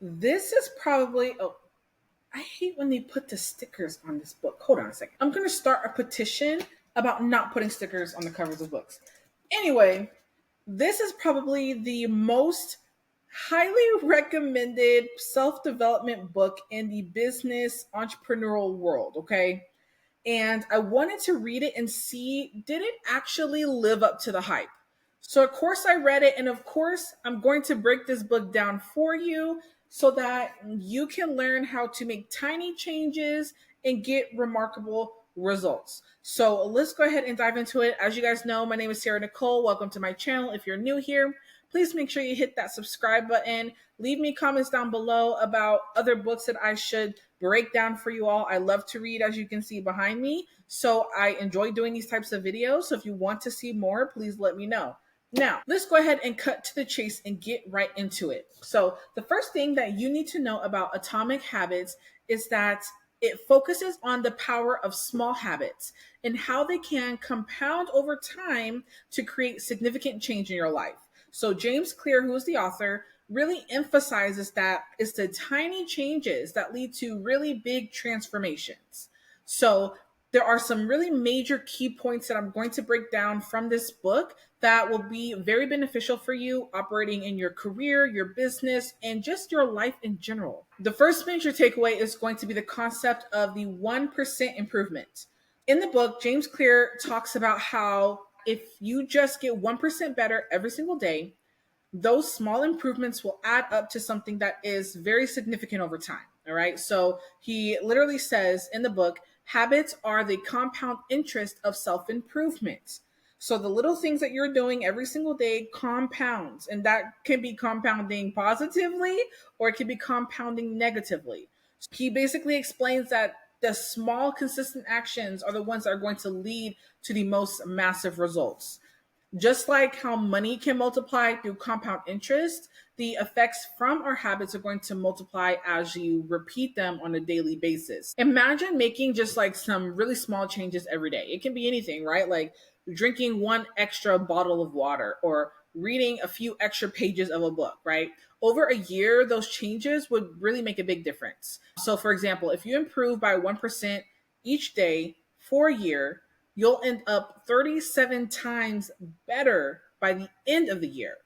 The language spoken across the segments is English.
This is probably, oh, I hate when they put the stickers on this book. Hold on a second. I'm going to start a petition about not putting stickers on the covers of books. Anyway, this is probably the most highly recommended self development book in the business entrepreneurial world. Okay. And I wanted to read it and see, did it actually live up to the hype? So, of course, I read it. And of course, I'm going to break this book down for you so that you can learn how to make tiny changes and get remarkable results. So, let's go ahead and dive into it. As you guys know, my name is Sarah Nicole. Welcome to my channel. If you're new here, please make sure you hit that subscribe button. Leave me comments down below about other books that I should break down for you all. I love to read, as you can see behind me. So I enjoy doing these types of videos. So if you want to see more, please let me know. Now, let's go ahead and cut to the chase and get right into it. So the first thing that you need to know about Atomic Habits is that it focuses on the power of small habits and how they can compound over time to create significant change in your life. So James Clear, who is the author, really emphasizes that it's the tiny changes that lead to really big transformations. So there are some really major key points that I'm going to break down from this book that will be very beneficial for you operating in your career, your business, and just your life in general. The first major takeaway is going to be the concept of the 1% improvement. In the book, James Clear talks about how if you just get 1% better every single day, those small improvements will add up to something that is very significant over time. All right. So he literally says in the book, habits are the compound interest of self improvement. So the little things that you're doing every single day compounds, and that can be compounding positively or it can be compounding negatively. He basically explains that the small, consistent actions are the ones that are going to lead to the most massive results. Just like how money can multiply through compound interest, the effects from our habits are going to multiply as you repeat them on a daily basis. Imagine making just like some really small changes every day. It can be anything, right? Like drinking one extra bottle of water or reading a few extra pages of a book, right? Over a year, those changes would really make a big difference. So, for example, if you improve by 1% each day for a year, you'll end up 37 times better by the end of the year.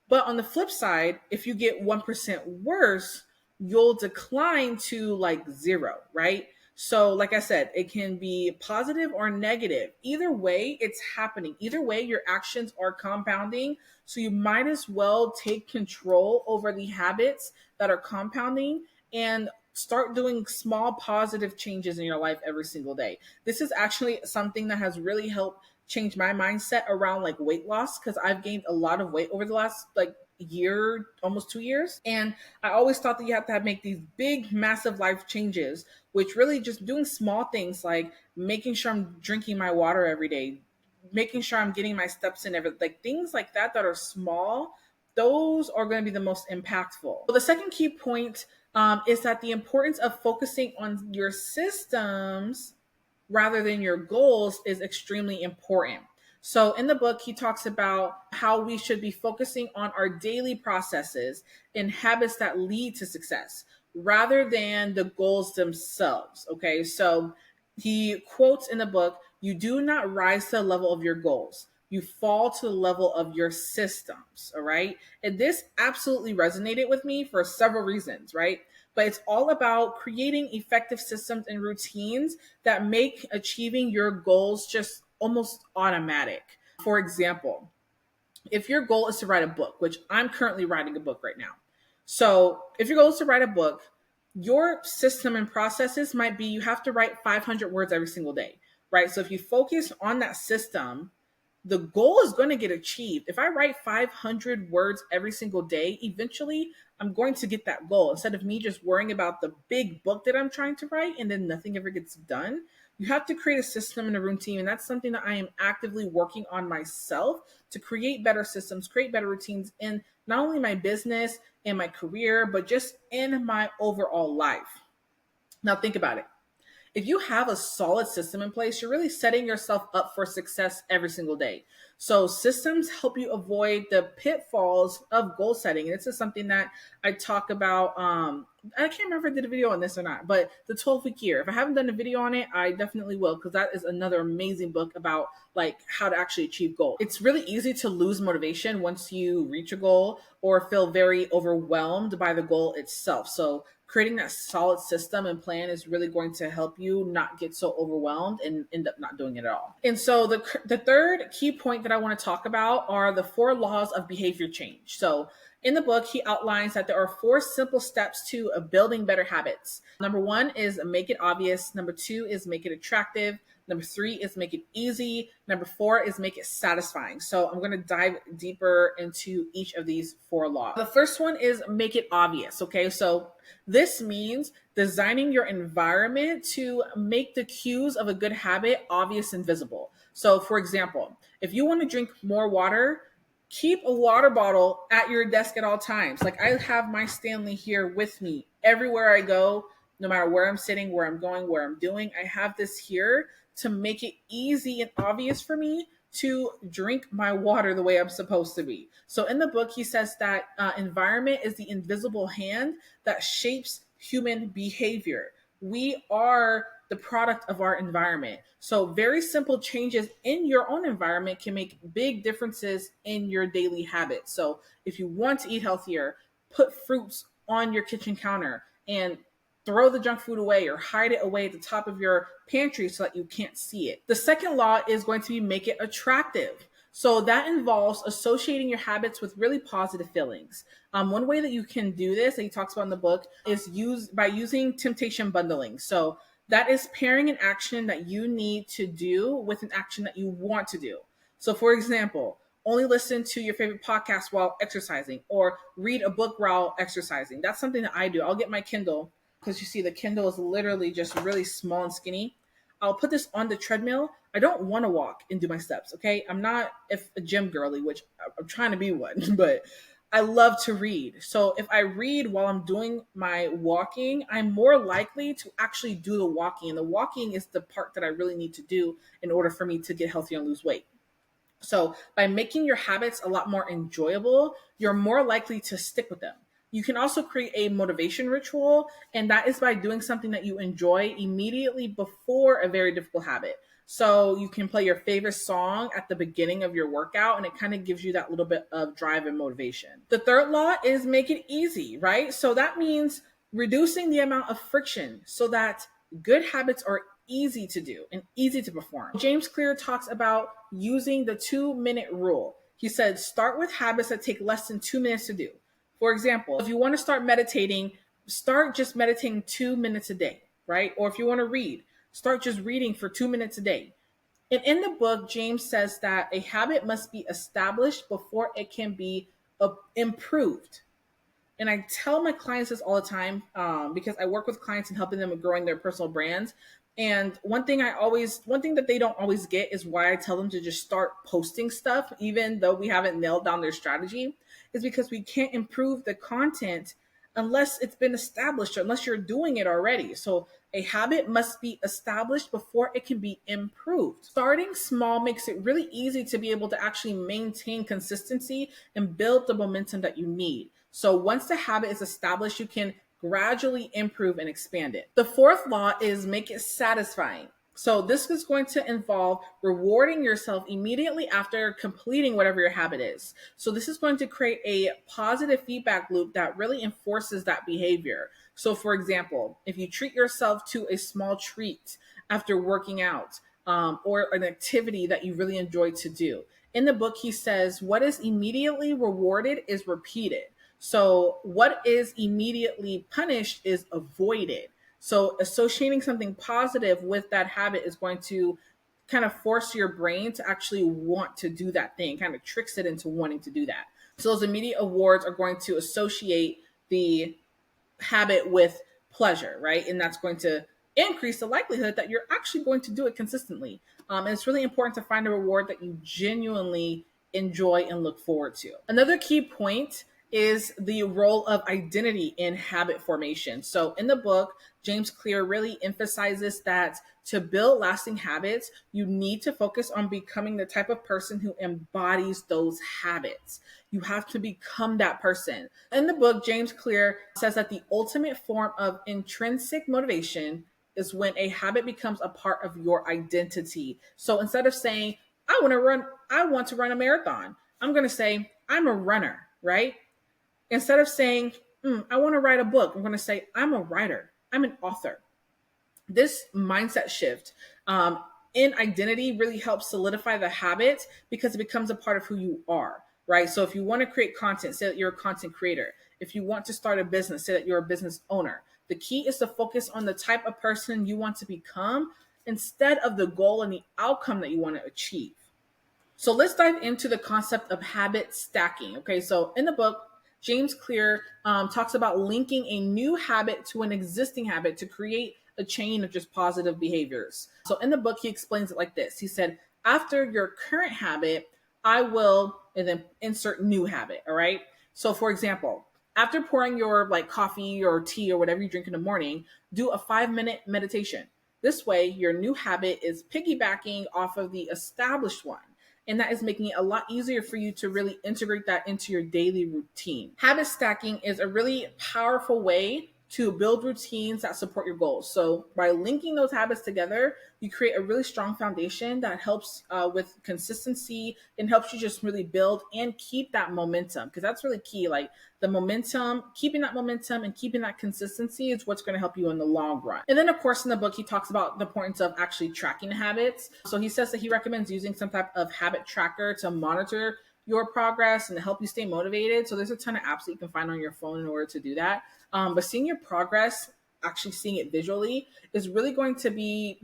But on the flip side, if you get 1% worse, you'll decline to like zero, right? So, like I said, it can be positive or negative. Either way, it's happening. Either way, your actions are compounding. So, you might as well take control over the habits that are compounding and start doing small positive changes in your life every single day. This is actually something that has really helped change my mindset around like weight loss because I've gained a lot of weight over the last like year, almost 2 years. And I always thought that you have to make these big, massive life changes, which really just doing small things like making sure I'm drinking my water every day, making sure I'm getting my steps in every like things like that are small. Those are going to be the most impactful. So the second key point is that the importance of focusing on your systems rather than your goals is extremely important. So in the book, he talks about how we should be focusing on our daily processes and habits that lead to success rather than the goals themselves. Okay. So he quotes in the book, you do not rise to the level of your goals. You fall to the level of your systems. All right. And this absolutely resonated with me for several reasons, right? But it's all about creating effective systems and routines that make achieving your goals just almost automatic. For example, if your goal is to write a book, which I'm currently writing a book right now. So if your goal is to write a book, your system and processes might be you have to write 500 words every single day, right? So if you focus on that system, the goal is going to get achieved. If I write 500 words every single day, eventually I'm going to get that goal instead of me just worrying about the big book that I'm trying to write and then nothing ever gets done. You have to create a system and a routine. And that's something that I am actively working on myself to create better systems, create better routines in not only my business and my career, but just in my overall life. Now, think about it. If you have a solid system in place, you're really setting yourself up for success every single day. So systems help you avoid the pitfalls of goal setting. And this is something that I talk about. I can't remember if I did a video on this or not, but the 12-week year. If I haven't done a video on it, I definitely will, because that is another amazing book about like how to actually achieve goals. It's really easy to lose motivation once you reach a goal or feel very overwhelmed by the goal itself. So creating that solid system and plan is really going to help you not get so overwhelmed and end up not doing it at all. And so the third key point that I want to talk about are the 4 laws of behavior change. So in the book, he outlines that there are 4 simple steps to building better habits. Number 1 is make it obvious. Number 2 is make it attractive. Number 3 is make it easy. Number 4 is make it satisfying. So I'm going to dive deeper into each of these 4 laws. The first one is make it obvious. Okay, so this means designing your environment to make the cues of a good habit obvious and visible. So for example, if you want to drink more water, keep a water bottle at your desk at all times. Like I have my Stanley here with me everywhere I go, no matter where I'm sitting, where I'm going, where I'm doing. I have this here to make it easy and obvious for me to drink my water the way I'm supposed to be. So in the book, he says that environment is the invisible hand that shapes human behavior. We are the product of our environment. So very simple changes in your own environment can make big differences in your daily habits. So if you want to eat healthier, put fruits on your kitchen counter and throw the junk food away or hide it away at the top of your pantry so that you can't see it. The second law is going to be make it attractive. So that involves associating your habits with really positive feelings. One way that you can do this, that he talks about in the book, is by using temptation bundling. So that is pairing an action that you need to do with an action that you want to do. So for example, only listen to your favorite podcast while exercising, or read a book while exercising. That's something that I do. I'll get my Kindle, because you see the Kindle is literally just really small and skinny. I'll put this on the treadmill. I don't want to walk and do my steps, okay? I'm not a gym girly, which I'm trying to be one, but I love to read. So if I read while I'm doing my walking, I'm more likely to actually do the walking. And the walking is the part that I really need to do in order for me to get healthy and lose weight. So by making your habits a lot more enjoyable, you're more likely to stick with them. You can also create a motivation ritual, and that is by doing something that you enjoy immediately before a very difficult habit. So you can play your favorite song at the beginning of your workout, and it kind of gives you that little bit of drive and motivation. The third law is make it easy, right? So that means reducing the amount of friction so that good habits are easy to do and easy to perform. James Clear talks about using the 2-minute rule. He said, start with habits that take less than 2 minutes to do. For example, if you want to start meditating, start just meditating 2 minutes a day, right? Or if you want to read, start just reading for 2 minutes a day. And in the book, James says that a habit must be established before it can be improved. And I tell my clients this all the time because I work with clients and helping them with growing their personal brands. And one thing that they don't always get is why I tell them to just start posting stuff, even though we haven't nailed down their strategy, is because we can't improve the content unless it's been established or unless you're doing it already. So a habit must be established before it can be improved. Starting small makes it really easy to be able to actually maintain consistency and build the momentum that you need. So once the habit is established, you can gradually improve and expand it. The fourth law is make it satisfying. So this is going to involve rewarding yourself immediately after completing whatever your habit is. So this is going to create a positive feedback loop that really enforces that behavior. So for example, if you treat yourself to a small treat after working out, or an activity that you really enjoy to do, in the book, he says, what is immediately rewarded is repeated. So what is immediately punished is avoided. So associating something positive with that habit is going to kind of force your brain to actually want to do that thing, kind of tricks it into wanting to do that. So those immediate awards are going to associate the habit with pleasure, right? And that's going to increase the likelihood that you're actually going to do it consistently. And it's really important to find a reward that you genuinely enjoy and look forward to. Another key point is the role of identity in habit formation. So in the book, James Clear really emphasizes that to build lasting habits, you need to focus on becoming the type of person who embodies those habits. You have to become that person. In the book, James Clear says that the ultimate form of intrinsic motivation is when a habit becomes a part of your identity. So instead of saying, I want to run a marathon, I'm going to say, I'm a runner, right? Instead of saying, I want to write a book, I'm going to say, I'm a writer, I'm an author. This mindset shift in identity really helps solidify the habit because it becomes a part of who you are, right? So if you want to create content, say that you're a content creator. If you want to start a business, say that you're a business owner. The key is to focus on the type of person you want to become instead of the goal and the outcome that you want to achieve. So let's dive into the concept of habit stacking. Okay, so in the book, James Clear talks about linking a new habit to an existing habit to create a chain of just positive behaviors. So in the book, he explains it like this. He said, after your current habit, I will, and then insert new habit. All right. So for example, after pouring your like coffee or tea or whatever you drink in the morning, do a 5-minute meditation. This way, your new habit is piggybacking off of the established one. And that is making it a lot easier for you to really integrate that into your daily routine. Habit stacking is a really powerful way to build routines that support your goals. So by linking those habits together, you create a really strong foundation that helps with consistency and helps you just really build and keep that momentum, because that's really key. Like the momentum, keeping that momentum and keeping that consistency is what's going to help you in the long run. And then of course in the book, he talks about the importance of actually tracking habits. So he says that he recommends using some type of habit tracker to monitor your progress and to help you stay motivated. So there's a ton of apps that you can find on your phone in order to do that. But seeing your progress, actually seeing it visually, is really going to be,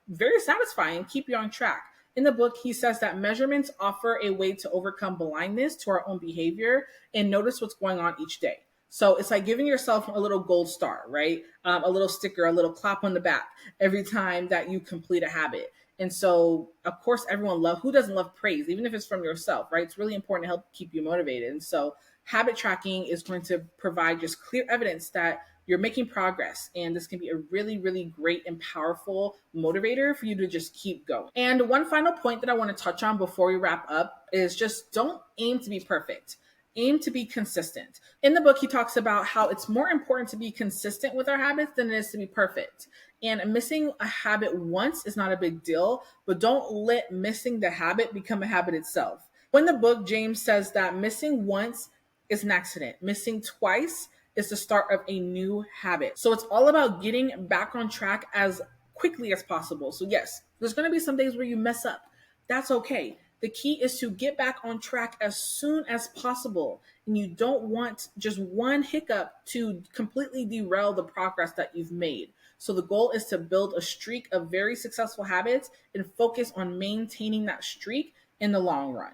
very satisfying, keep you on track. In the book, he says that measurements offer a way to overcome blindness to our own behavior and notice what's going on each day. So it's like giving yourself a little gold star, right? A little sticker, a little clap on the back every time that you complete a habit. And so, of course, who doesn't love praise, even if it's from yourself, right? It's really important to help keep you motivated. And so habit tracking is going to provide just clear evidence that you're making progress. And this can be a really, really great and powerful motivator for you to just keep going. And one final point that I want to touch on before we wrap up is just don't aim to be perfect. Aim to be consistent. In the book, he talks about how it's more important to be consistent with our habits than it is to be perfect. And missing a habit once is not a big deal, but don't let missing the habit become a habit itself. In the book, James says that missing once is an accident. Missing twice is the start of a new habit. So it's all about getting back on track as quickly as possible. So yes, there's going to be some days where you mess up. That's okay. The key is to get back on track as soon as possible. And you don't want just one hiccup to completely derail the progress that you've made. So the goal is to build a streak of very successful habits and focus on maintaining that streak in the long run.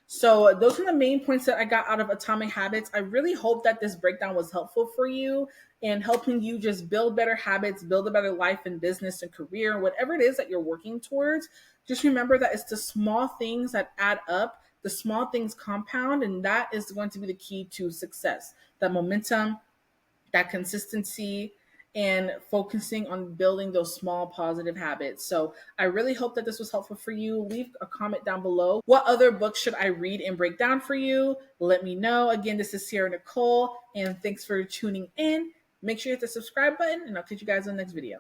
So those are the main points that I got out of Atomic Habits. I really hope that this breakdown was helpful for you and helping you just build better habits, build a better life and business and career, whatever it is that you're working towards. Just remember that it's the small things that add up, the small things compound, and that is going to be the key to success. That momentum, that consistency, and focusing on building those small positive habits. So I really hope that this was helpful for you. Leave a comment down below. What other books should I read and break down for you? Let me know. Again, this is Sierra Nicole, and thanks for tuning in. Make sure you hit the subscribe button, and I'll catch you guys in the next video.